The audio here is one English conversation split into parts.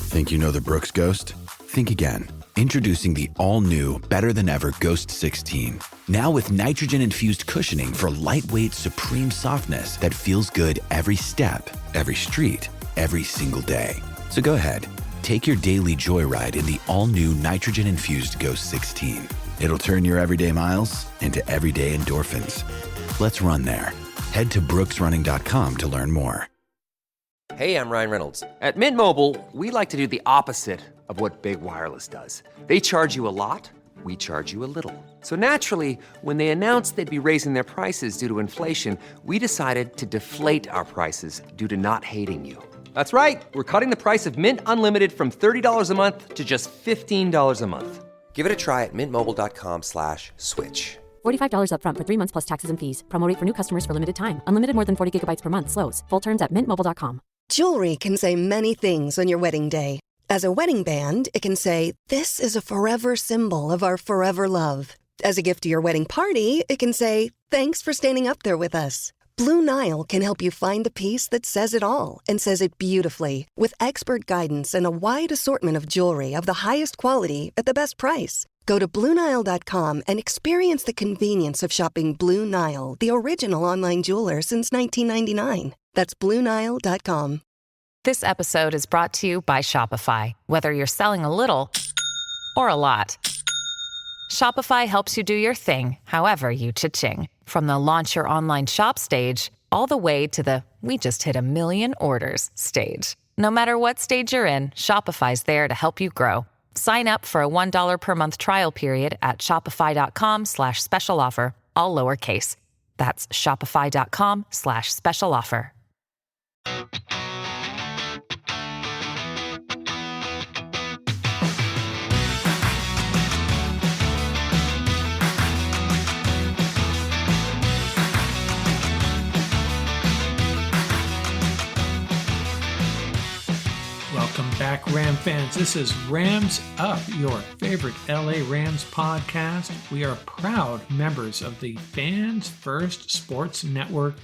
Think you know the Brooks Ghost? Think again. Introducing the all-new, better-than-ever Ghost 16. Now with nitrogen-infused cushioning for lightweight, supreme softness that feels good every step, every street, every single day. So go ahead, take your daily joyride in the all-new nitrogen-infused Ghost 16. It'll turn your everyday miles into everyday endorphins. Let's run there. Head to brooksrunning.com to learn more. Hey, I'm Ryan Reynolds. At Mint Mobile, we like to do the opposite of what Big Wireless does. They charge you a lot, we charge you a little. So naturally, when they announced they'd be raising their prices due to inflation, we decided to deflate our prices due to not hating you. That's right. We're cutting the price of Mint Unlimited from $30 a month to just $15 a month. Give it a try at mintmobile.com/switch. $45 up front for 3 months plus taxes and fees. Promo rate for new customers for limited time. Unlimited more than 40 gigabytes per month slows. Full terms at mintmobile.com. Jewelry can say many things on your wedding day. As a wedding band, it can say, "This is a forever symbol of our forever love." As a gift to your wedding party, it can say, "Thanks for standing up there with us." Blue Nile can help you find the piece that says it all and says it beautifully, with expert guidance and a wide assortment of jewelry of the highest quality at the best price. Go to BlueNile.com and experience the convenience of shopping Blue Nile, the original online jeweler since 1999. That's BlueNile.com. This episode is brought to you by Shopify. Whether you're selling a little or a lot, Shopify helps you do your thing, however you cha-ching. From the launch your online shop stage, all the way to the we just hit 1 million orders stage. No matter what stage you're in, Shopify's there to help you grow. Sign up for a $1 per month trial period at shopify.com/special offer, all lowercase. That's shopify.com/special offer. Welcome back, Ram fans. This is Rams Up, your favorite LA Rams podcast. We are proud members of the Fans First Sports Network.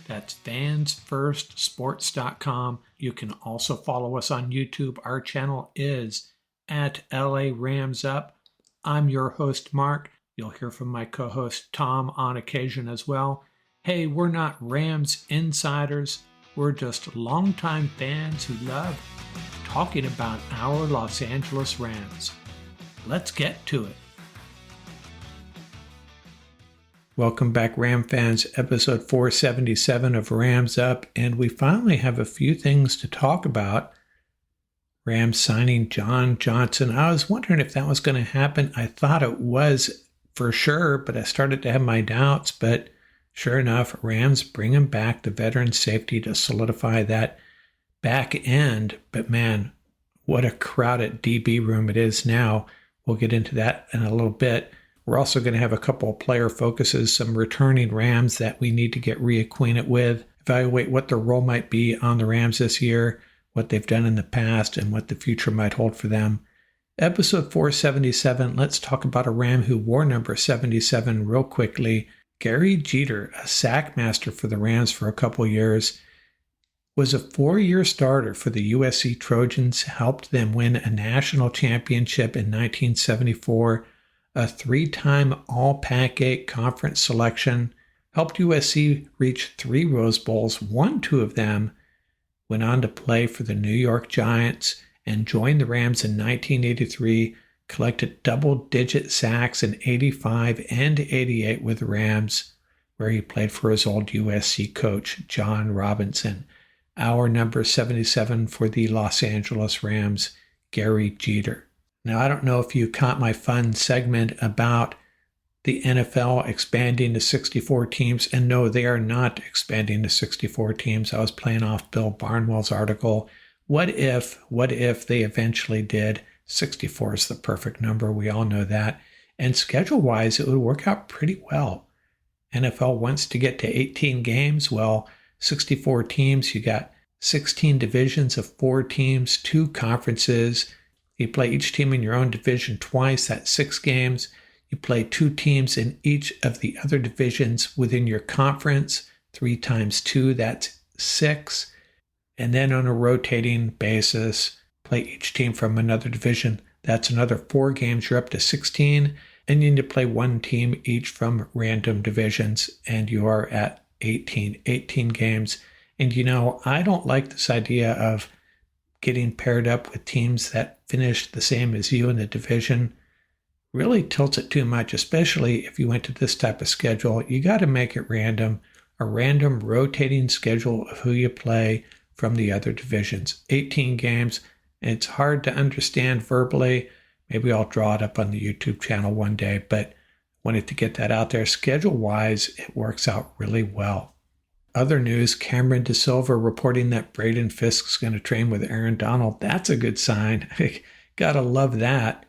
That's fansfirstsports.com. You can also follow us on YouTube. Our channel is at LA Rams Up. I'm your host, Mark. You'll hear from my co-host, Tom, on occasion as well. Hey, we're not Rams insiders. We're just longtime fans who love talking about our Los Angeles Rams. Let's get to it. Welcome back, Ram fans. Episode 477 of Rams Up, and we finally have a few things to talk about. Rams signing John Johnson. I was wondering if that was going to happen. I thought it was for sure, but I started to have my doubts. But sure enough, Rams bring him back, the veteran safety, to solidify that back end. But man, what a crowded DB room it is now. We'll get into that in a little bit. We're also going to have a couple of player focuses, some returning Rams that we need to get reacquainted with, evaluate what their role might be on the Rams this year, what they've done in the past, and what the future might hold for them. Episode 477, let's talk about a Ram who wore number 77 real quickly. Gary Jeter, a sack master for the Rams for a couple years, was a 4-year starter for the USC Trojans, helped them win a national championship in 1974, a 3-time All-Pac-8 conference selection, helped USC reach 3 Rose Bowls, won 2 of them, went on to play for the New York Giants, and joined the Rams in 1983, collected double-digit sacks in 85 and 88 with the Rams, where he played for his old USC coach, John Robinson. Our number 77 for the Los Angeles Rams, Gary Jeter. Now, I don't know if you caught my fun segment about the NFL expanding to 64 teams, and no, they are not expanding to 64 teams. I was playing off Bill Barnwell's article. What if they eventually did? 64 is the perfect number. We all know that. And schedule-wise, it would work out pretty well. NFL wants to get to 18 games. Well, 64 teams, you got 16 divisions of 4 teams, 2 conferences. You play each team in your own division twice, that's 6 games. You play 2 teams in each of the other divisions within your conference, 3 times 2, that's 6. And then on a rotating basis, play each team from another division. That's another 4 games. You're up to 16, and you need to play 1 team each from random divisions, and you are at 18 games. And I don't like this idea of getting paired up with teams that finish the same as you in the division. Really tilts it too much, especially if you went to this type of schedule. You got to make it random, a random rotating schedule of who you play from the other divisions. 18 games. It's hard to understand verbally. Maybe I'll draw it up on the YouTube channel one day, but wanted to get that out there. Schedule-wise, it works out really well. Other news, Cameron DeSilva reporting that Braden Fisk's going to train with Aaron Donald. That's a good sign. Gotta love that.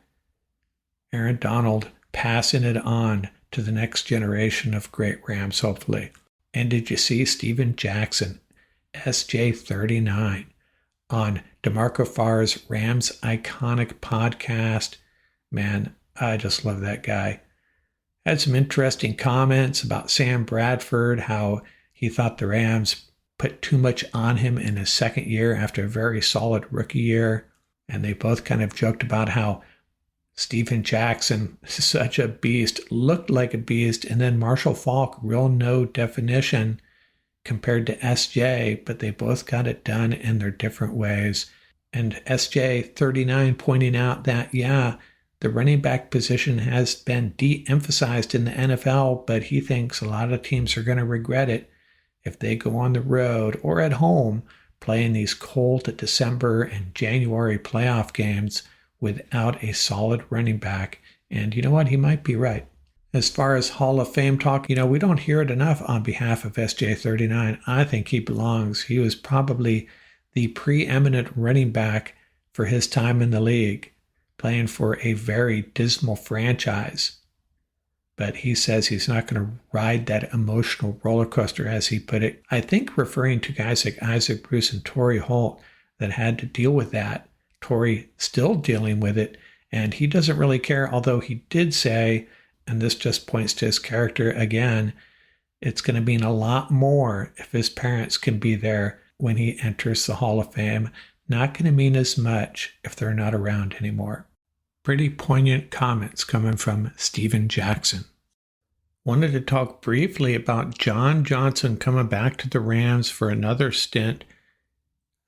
Aaron Donald passing it on to the next generation of great Rams, hopefully. And did you see Steven Jackson, SJ39, on DeMarco Farr's Rams Iconic podcast? Man, I just love that guy. Had some interesting comments about Sam Bradford, how he thought the Rams put too much on him in his second year after a very solid rookie year. And they both kind of joked about how Steven Jackson, such a beast, looked like a beast, and then Marshall Faulk, real no definition compared to SJ, but they both got it done in their different ways. And SJ39 pointing out that, the running back position has been de-emphasized in the NFL, but he thinks a lot of teams are going to regret it if they go on the road or at home playing these cold December and January playoff games without a solid running back. And you know what? He might be right. As far as Hall of Fame talk, we don't hear it enough on behalf of SJ39. I think he belongs. He was probably the preeminent running back for his time in the league, playing for a very dismal franchise. But he says he's not going to ride that emotional roller coaster, as he put it. I think referring to guys like Isaac Bruce and Torrey Holt that had to deal with that. Torrey still dealing with it, and he doesn't really care, although he did say, and this just points to his character again, it's going to mean a lot more if his parents can be there when he enters the Hall of Fame. Not going to mean as much if they're not around anymore. Pretty poignant comments coming from Steven Jackson. Wanted to talk briefly about John Johnson coming back to the Rams for another stint.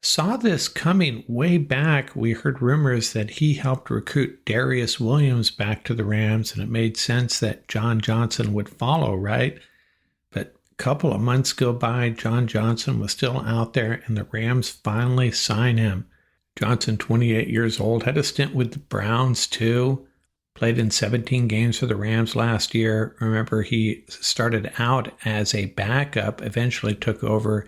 Saw this coming way back. We heard rumors that he helped recruit Darius Williams back to the Rams, and it made sense that John Johnson would follow, right? But a couple of months go by, John Johnson was still out there, and the Rams finally sign him. Johnson, 28 years old, had a stint with the Browns too. Played in 17 games for the Rams last year. Remember, he started out as a backup, eventually took over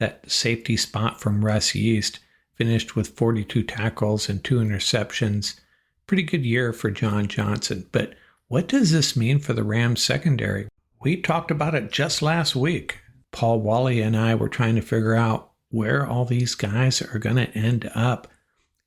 that safety spot from Russ Yeast, finished with 42 tackles and 2 interceptions. Pretty good year for John Johnson. But what does this mean for the Rams secondary? We talked about it just last week. Paul Wally and I were trying to figure out where all these guys are going to end up.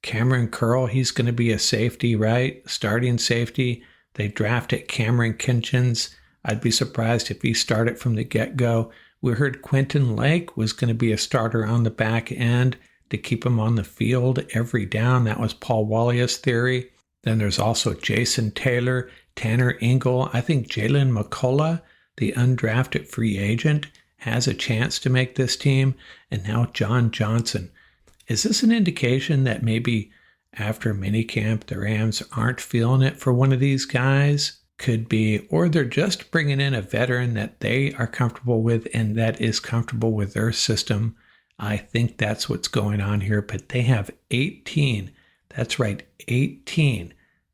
Cameron Curl, he's going to be a safety, right? Starting safety. They drafted Cameron Kinchins. I'd be surprised if he started from the get-go. We heard Quentin Lake was going to be a starter on the back end to keep him on the field every down. That was Paul Wallia's theory. Then there's also Jason Taylor, Tanner Ingle. I think Jalen McCullough, the undrafted free agent, has a chance to make this team. And now John Johnson. Is this an indication that maybe after minicamp the Rams aren't feeling it for one of these guys? Could be, or they're just bringing in a veteran that they are comfortable with and that is comfortable with their system. I think that's what's going on here, but they have 18, that's right, 18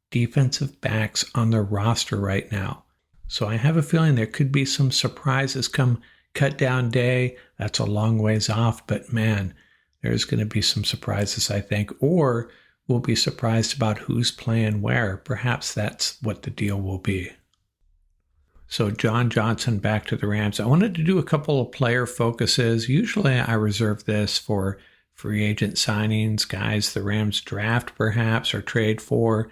defensive backs on their roster right now. So I have a feeling there could be some surprises come cut down day. That's a long ways off, but man, there's going to be some surprises, I think, or we'll be surprised about who's playing where. Perhaps that's what the deal will be. So John Johnson back to the Rams. I wanted to do a couple of player focuses. Usually I reserve this for free agent signings, guys the Rams draft perhaps or trade for.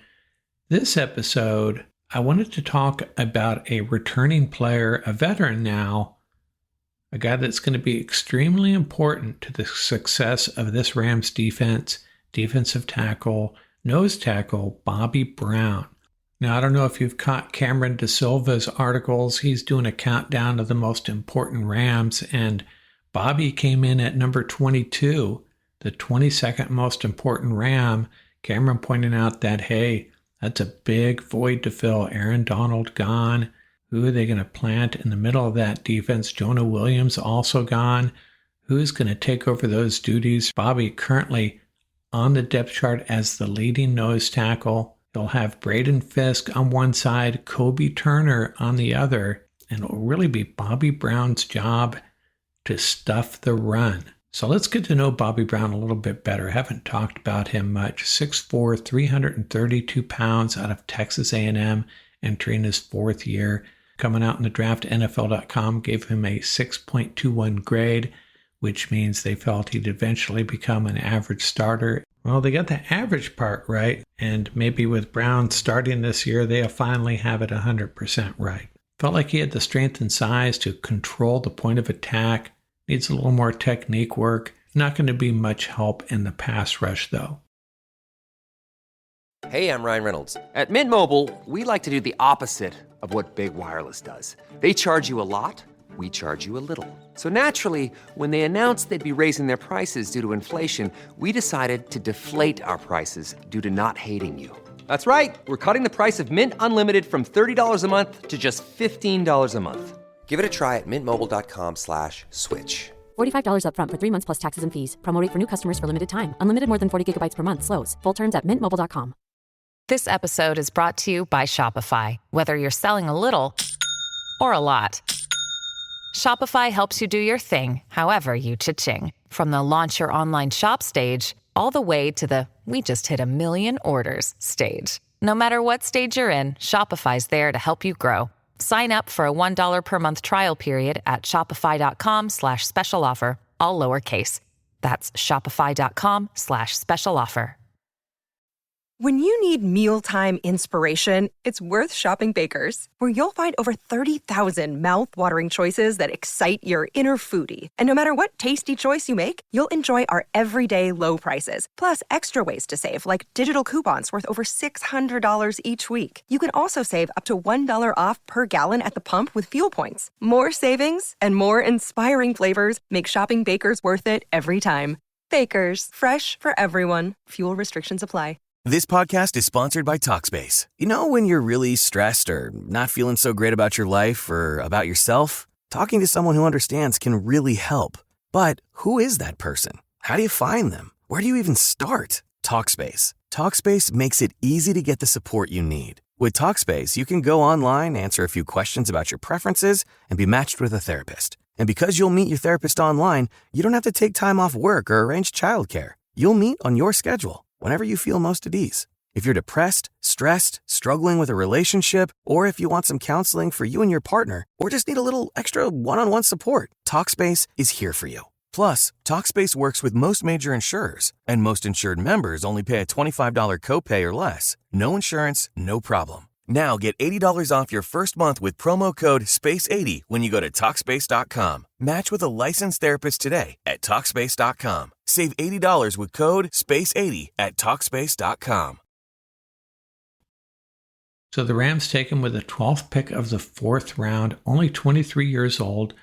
This episode, I wanted to talk about a returning player, a veteran now, a guy that's going to be extremely important to the success of this Rams defense, defensive tackle, nose tackle, Bobby Brown. Now, I don't know if you've caught Cameron DeSilva's articles. He's doing a countdown of the most important Rams, and Bobby came in at number 22, the 22nd most important Ram. Cameron pointing out that, hey, that's a big void to fill. Aaron Donald gone. Who are they going to plant in the middle of that defense? Jonah Williams also gone. Who's going to take over those duties? Bobby currently on the depth chart as the leading nose tackle. He'll have Braden Fisk on one side, Kobe Turner on the other, and it'll really be Bobby Brown's job to stuff the run. So let's get to know Bobby Brown a little bit better. I haven't talked about him much. 6'4", 332 pounds out of Texas A&M, entering his fourth year. Coming out in the draft, NFL.com gave him a 6.21 grade, which means they felt he'd eventually become an average starter. Well, they got the average part right, and maybe with Brown starting this year, they'll finally have it 100% right. Felt like he had the strength and size to control the point of attack. Needs a little more technique work. Not going to be much help in the pass rush, though. Hey, I'm Ryan Reynolds. At Mint Mobile, we like to do the opposite of what Big Wireless does. They charge you a lot, we charge you a little. So naturally, when they announced they'd be raising their prices due to inflation, we decided to deflate our prices due to not hating you. That's right. We're cutting the price of Mint Unlimited from $30 a month to just $15 a month. Give it a try at mintmobile.com/switch. $45 up front for 3 months plus taxes and fees. Promo rate for new customers for limited time. Unlimited more than 40 gigabytes per month. Slows full terms at mintmobile.com. This episode is brought to you by Shopify. Whether you're selling a little or a lot, Shopify helps you do your thing, however you cha-ching. From the launch your online shop stage, all the way to the we just hit 1 million orders stage. No matter what stage you're in, Shopify's there to help you grow. Sign up for a $1 per month trial period at shopify.com/special offer, all lowercase. That's shopify.com/special offer. When you need mealtime inspiration, it's worth shopping Baker's, where you'll find over 30,000 mouth-watering choices that excite your inner foodie. And no matter what tasty choice you make, you'll enjoy our everyday low prices, plus extra ways to save, like digital coupons worth over $600 each week. You can also save up to $1 off per gallon at the pump with fuel points. More savings and more inspiring flavors make shopping Baker's worth it every time. Baker's, fresh for everyone. Fuel restrictions apply. This podcast is sponsored by Talkspace. You know when you're really stressed or not feeling so great about your life or about yourself? Talking to someone who understands can really help. But who is that person? How do you find them? Where do you even start? Talkspace. Talkspace makes it easy to get the support you need. With Talkspace, you can go online, answer a few questions about your preferences, and be matched with a therapist. And because you'll meet your therapist online, you don't have to take time off work or arrange childcare. You'll meet on your schedule, whenever you feel most at ease. If you're depressed, stressed, struggling with a relationship, or if you want some counseling for you and your partner, or just need a little extra one-on-one support, Talkspace is here for you. Plus, Talkspace works with most major insurers, and most insured members only pay a $25 copay or less. No insurance, no problem. Now get $80 off your first month with promo code SPACE80 when you go to Talkspace.com. Match with a licensed therapist today at Talkspace.com. Save $80 with code SPACE80 at Talkspace.com. So the Rams take him with the 12th pick of the 4th round, only 23 years old,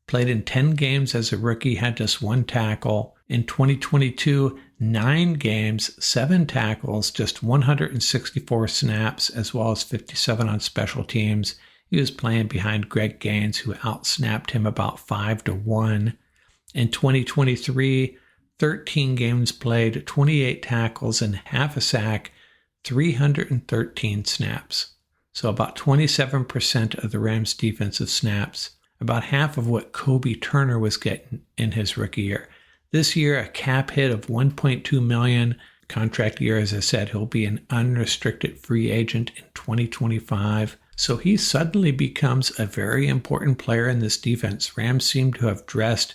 played in 10 games as a rookie, had just 1 tackle. In 2022, 9 games, 7 tackles, just 164 snaps, as well as 57 on special teams. He was playing behind Greg Gaines, who outsnapped him about 5-1. In 2023, 13 games played, 28 tackles and half a sack, 313 snaps. So about 27% of the Rams' defensive snaps, about half of what Kobe Turner was getting in his rookie year. This year, a cap hit of $1.2 million. Contract year, as I said, he'll be an unrestricted free agent in 2025. So he suddenly becomes a very important player in this defense. Rams seem to have dressed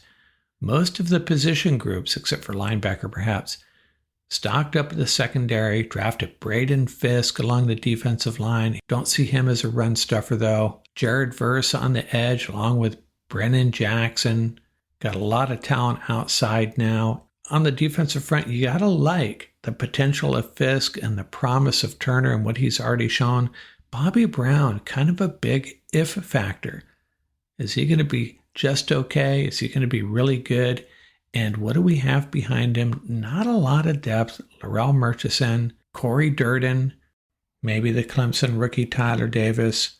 most of the position groups, except for linebacker perhaps, stocked up the secondary, drafted Braden Fisk along the defensive line. Don't see him as a run stuffer, though. Jared Verse on the edge, along with Brennan Jackson. Got a lot of talent outside now. On the defensive front, you got to like the potential of Fisk and the promise of Turner and what he's already shown, Bobby Brown, kind of a big if factor. Is he going to be just okay? Is he going to be really good? And what do we have behind him? Not a lot of depth. Laurel Murchison, Corey Durden, maybe the Clemson rookie Tyler Davis.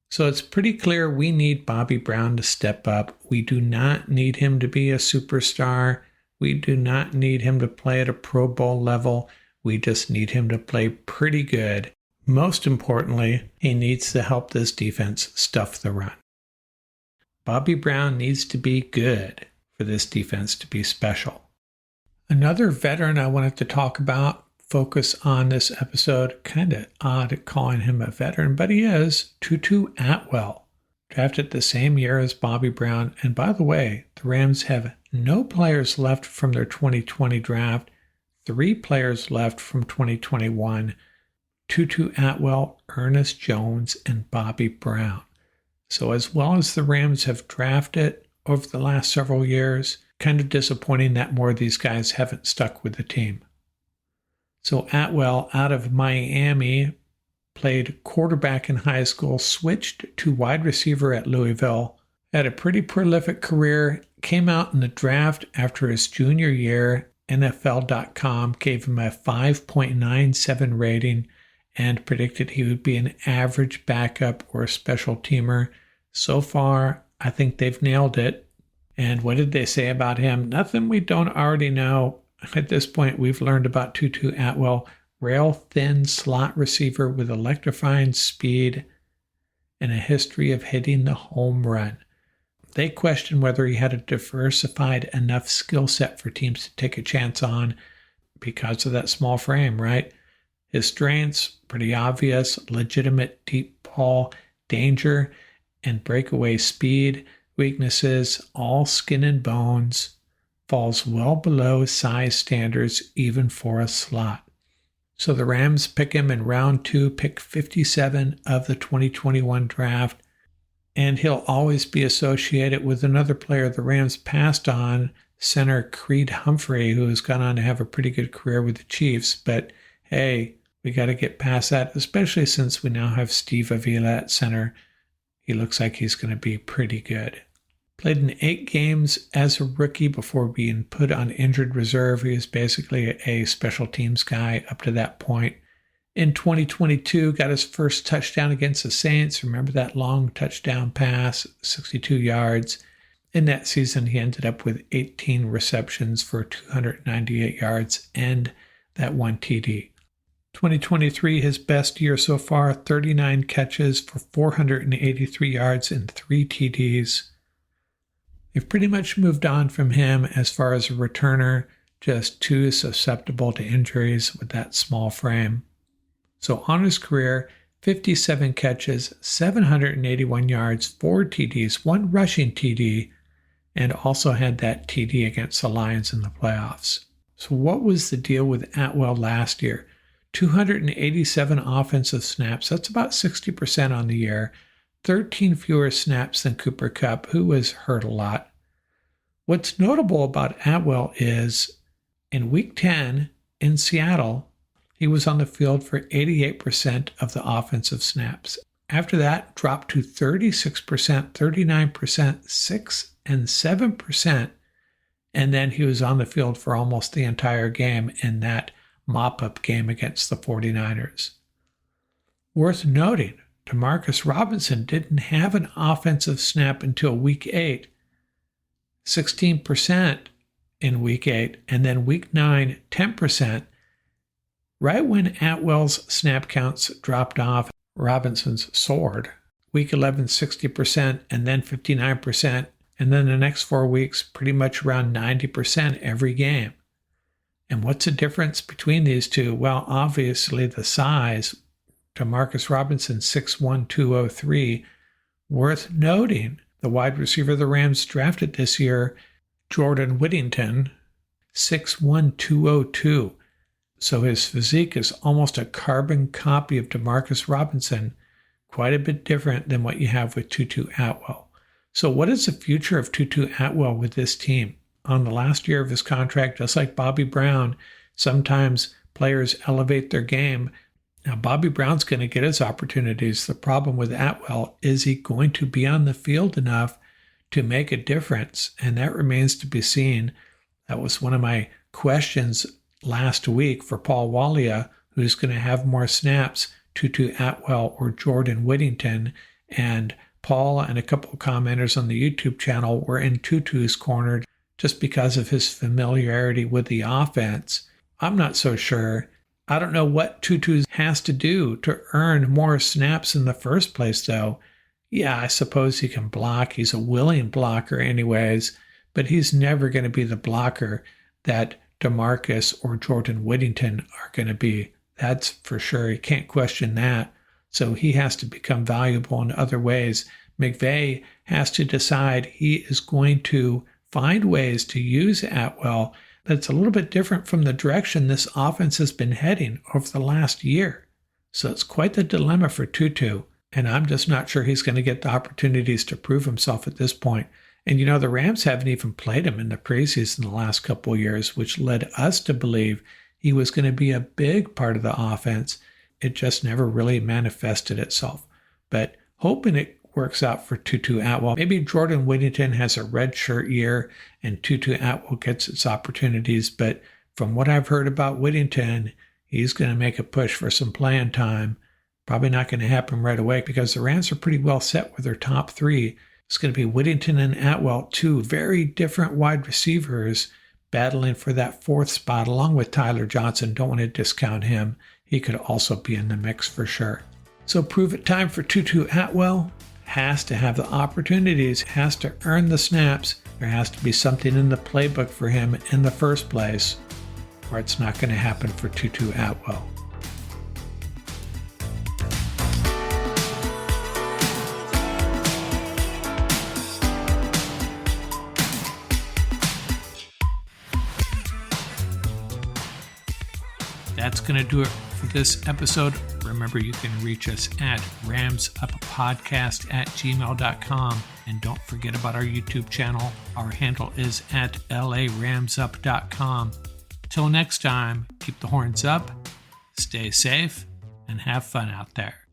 So it's pretty clear we need Bobby Brown to step up. We do not need him to be a superstar. We do not need him to play at a Pro Bowl level. We just need him to play pretty good. Most importantly, he needs to help this defense stuff the run. Bobby Brown needs to be good for this defense to be special. Another veteran I wanted to talk about, focus on this episode, kind of odd calling him a veteran, but he is, Tutu Atwell. Drafted the same year as Bobby Brown. And by the way, the Rams have no players left from their 2020 draft, 3 players left from 2021, Tutu Atwell, Ernest Jones, and Bobby Brown. So as well as the Rams have drafted over the last several years, kind of disappointing that more of these guys haven't stuck with the team. So Atwell, out of Miami, played quarterback in high school, switched to wide receiver at Louisville, had a pretty prolific career, came out in the draft after his junior year. NFL.com gave him a 5.97 rating and predicted he would be an average backup or a special teamer. So far, I think they've nailed it. And what did they say about him? Nothing we don't already know. At this point, we've learned about Tutu Atwell, rail-thin slot receiver with electrifying speed and a history of hitting the home run. They questioned whether he had a diversified enough skill set for teams to take a chance on because of that small frame, right? His strengths, pretty obvious, legitimate deep ball, danger, and breakaway speed. Weaknesses, all skin and bones, falls well below size standards even for a slot. So the Rams pick him in round 2, pick 57 of the 2021 draft, and he'll always be associated with another player the Rams passed on, center Creed Humphrey, who has gone on to have a pretty good career with the Chiefs. But hey, we got to get past that, especially since we now have Steve Avila at center. He looks like he's going to be pretty good. Played in 8 games as a rookie before being put on injured reserve. He was basically a special teams guy up to that point. In 2022, got his first touchdown against the Saints. Remember that long touchdown pass, 62 yards. In that season, he ended up with 18 receptions for 298 yards and that 1 TD. 2023, his best year so far, 39 catches for 483 yards and 3 TDs. They've pretty much moved on from him as far as a returner, just too susceptible to injuries with that small frame. So on his career, 57 catches, 781 yards, 4 TDs, 1 rushing TD, and also had that TD against the Lions in the playoffs. So what was the deal with Atwell last year? 287 offensive snaps, that's about 60% on the year, 13 fewer snaps than Cooper Kupp, who was hurt a lot. What's notable about Atwell is in Week 10 in Seattle, he was on the field for 88% of the offensive snaps. After that, dropped to 36%, 39%, 6% and 7%, and then he was on the field for almost the entire game in that mop-up game against the 49ers. Worth noting, Demarcus Robinson didn't have an offensive snap until Week 8, 16% in Week 8, and then Week 9, 10%. Right when Atwell's snap counts dropped off, Robinson's soared. Week 11, 60%, and then 59%, and then the next 4 weeks, pretty much around 90% every game. And what's the difference between these two? Well, obviously the size. Demarcus Robinson, 6'1", 203. Worth noting, the wide receiver the Rams drafted this year, Jordan Whittington, 6'1", 202. So his physique is almost a carbon copy of Demarcus Robinson, quite a bit different than what you have with Tutu Atwell. So what is the future of Tutu Atwell with this team? On the last year of his contract, just like Bobby Brown, Sometimes players elevate their game. Now, Bobby Brown's going to get his opportunities. The problem with Atwell, is he going to be on the field enough to make a difference? And that remains to be seen. That was one of my questions last week for Paul Walia, who's going to have more snaps, Tutu Atwell or Jordan Whittington. And Paul and a couple of commenters on the YouTube channel were in Tutu's corner just because of his familiarity with the offense. I'm not so sure. I don't know what Tutu has to do to earn more snaps in the first place, though. Yeah, I suppose he can block. He's a willing blocker anyways, but he's never going to be the blocker that DeMarcus or Jordan Whittington are going to be. That's for sure. You can't question that. So he has to become valuable in other ways. McVay has to decide he is going to find ways to use Atwell that's a little bit different from the direction this offense has been heading over the last year. So it's quite the dilemma for Tutu, and I'm just not sure he's going to get the opportunities to prove himself at this point. And the Rams haven't even played him in the preseason the last couple of years, which led us to believe he was going to be a big part of the offense. It just never really manifested itself. But hoping it works out for Tutu Atwell. Maybe Jordan Whittington has a red shirt year and Tutu Atwell gets its opportunities. But from what I've heard about Whittington, he's going to make a push for some playing time. Probably not going to happen right away because the Rams are pretty well set with their top three. It's going to be Whittington and Atwell, two very different wide receivers battling for that fourth spot along with Tyler Johnson. Don't want to discount him. He could also be in the mix for sure. So prove it time for Tutu Atwell. Has to have the opportunities, has to earn the snaps. There has to be something in the playbook for him in the first place, or it's not going to happen for Tutu Atwell. That's going to do it for this episode. Remember, you can reach us at ramsuppodcast@gmail.com. And don't forget about our YouTube channel. Our handle is at laramsup.com. Till next time, keep the horns up, stay safe, and have fun out there.